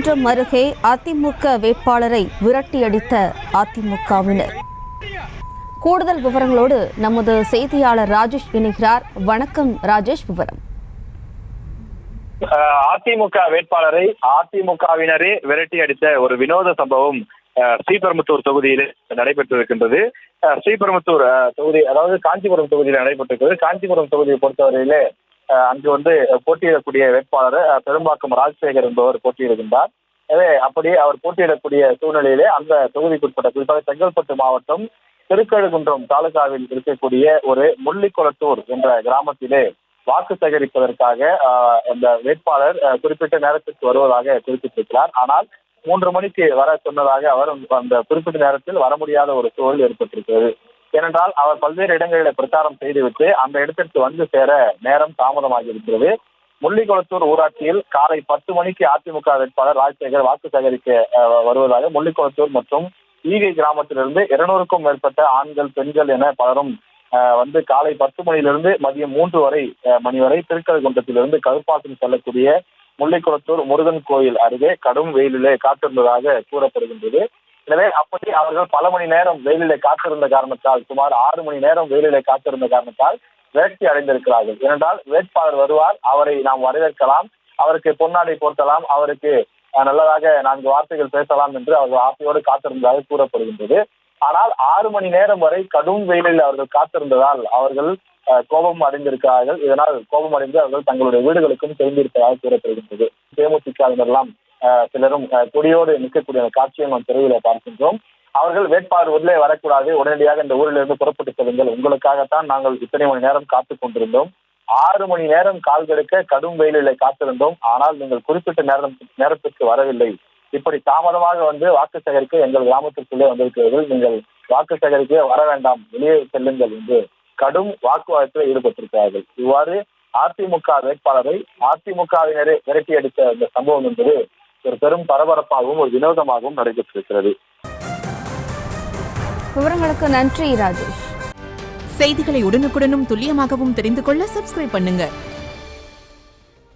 ஸ்ரீபெரும்புதூர் அருகே அதிமுக வேட்பாளரை விரட்டியடித்த அதிமுகவினர். கூடுதல் விவரங்களோடு நமது செய்தியாளர் ராஜேஷ் இணைகிறார். வணக்கம் ராஜேஷ், விவரம். அதிமுக வேட்பாளரை அதிமுகவினரே விரட்டி அடித்த ஒரு வினோத சம்பவம் ஸ்ரீபெரும்புதூர் தொகுதியில் நடைபெற்றிருக்கின்றது. ஸ்ரீபெரும்புதூர் தொகுதி, அதாவது காஞ்சிபுரம் தொகுதியில் நடைபெற்றிருக்கிறது. காஞ்சிபுரம் தொகுதியை பொறுத்தவரையிலே அங்கு போட்டியிடக்கூடிய வேட்பாளர் பெரும்பாக்கம் ராஜசேகர் என்பவர் போட்டியிடுகின்றார். எனவே அப்படி அவர் போட்டியிடக்கூடிய சூழ்நிலையிலே அந்த தொகுதிக்குட்பட்ட, குறிப்பாக செங்கல்பட்டு மாவட்டம் திருக்கழுகுன்றம் தாலுகாவில் இருக்கக்கூடிய ஒரு முள்ளிக்குளத்தூர் என்ற கிராமத்திலே வாக்கு சேகரிப்பதற்காக அந்த வேட்பாளர் குறிப்பிட்ட நேரத்திற்கு வருவதாக குறிப்பிட்டிருக்கிறார். ஆனால் 3 மணிக்கு வர சொன்னதாக அவர் அந்த குறிப்பிட்ட நேரத்தில் வர முடியாத ஒரு சூழல் ஏற்பட்டிருக்கிறது. ஏனென்றால் அவர் பல்வேறு இடங்களில் பிரச்சாரம் செய்துவிட்டு அந்த இடத்திற்கு வந்து சேர நேரம் தாமதமாகி இருக்கிறது. முள்ளிக்குளத்தூர் ஊராட்சியில் காலை 10 மணிக்கு அதிமுக வேட்பாளர் ராஜசேகர் வாக்கு சேகரிக்க வருவதாக முள்ளிக்குளத்தூர் மற்றும் ஈகை கிராமத்திலிருந்து 200க்கும் மேற்பட்ட ஆண்கள், பெண்கள் என பலரும் காலை 10 மணியிலிருந்து மதியம் 3 மணி வரை திருக்கழுகுன்றத்திலிருந்து கருப்பாசனம் செல்லக்கூடிய முள்ளிக்குளத்தூர் முருகன் கோயில் அருகே கடும் வெயிலிலே காத்திருந்ததாக கூறப்படுகின்றது. எனவே அப்படி அவர்கள் பல மணி நேரம் வெயிலிலே காத்திருந்த காரணத்தால், சுமார் 6 மணி நேரம் வெயிலிலே காத்திருந்த காரணத்தால் வேட்சி அடைந்திருக்கிறார்கள். ஏனென்றால் வேட்பாளர் வருவார், அவரை நாம் வரவேற்கலாம், அவருக்கு பொன்னாடை போர்த்தலாம், அவருக்கு நல்லதாக 4 வார்த்தைகள் பேசலாம் என்று அவர்கள் ஆசையோடு காத்திருந்ததாக கூறப்படுகின்றது. ஆனால் 6 மணி நேரம் வரை கடும் வெயிலில் அவர்கள் காத்திருந்ததால் அவர்கள் கோபம் அடைந்திருக்கிறார்கள். இதனால் கோபம் அடைந்து அவர்கள் தங்களுடைய வீடுகளுக்கும் திரும்பியிருப்பதாக கூறப்படுகின்றது. தேமுதிகவினரெல்லாம் சிலரும் கொடியோடு நிற்கக்கூடிய காட்சியை நாம் திரையில பார்க்கின்றோம். அவர்கள் வேட்பாளர் உள்ளே வரக்கூடாது, உடனடியாக இந்த ஊரிலிருந்து புறப்பட்டு செல்லுங்கள், உங்களுக்காகத்தான் நாங்கள் இத்தனை மணி நேரம் காத்துக் கொண்டிருந்தோம், 6 மணி நேரம் கால் கெடுக்க கடும் வெயிலிலே காத்திருந்தோம், ஆனால் நீங்கள் குறிப்பிட்ட நேரத்திற்கு வரவில்லை, இப்படி தாமதமாக வாக்கு சேகரிக்க எங்கள் கிராமத்திற்குள்ளே வந்திருக்கிறீர்கள், நீங்கள் வாக்கு சேகரிக்க வர வேண்டாம், வெளியே செல்லுங்கள் என்று கடும் வாக்குவாதத்தில் ஈடுபட்டிருக்கிறார்கள். இவ்வாறு அதிமுக வேட்பாளரை அதிமுகவினரே விரட்டி அடித்த இந்த சம்பவம் என்பது ஒரு பெரும் பரபரப்பாகவும் ஒரு வினோதமாகவும் நடைபெற்றிருக்கிறது. விவரங்களுக்கு நன்றி ராஜேஷ். செய்திகளை உடனுக்குடனும் துல்லியமாகவும் தெரிந்து கொள்ள சப்ஸ்கிரைப் பண்ணுங்க.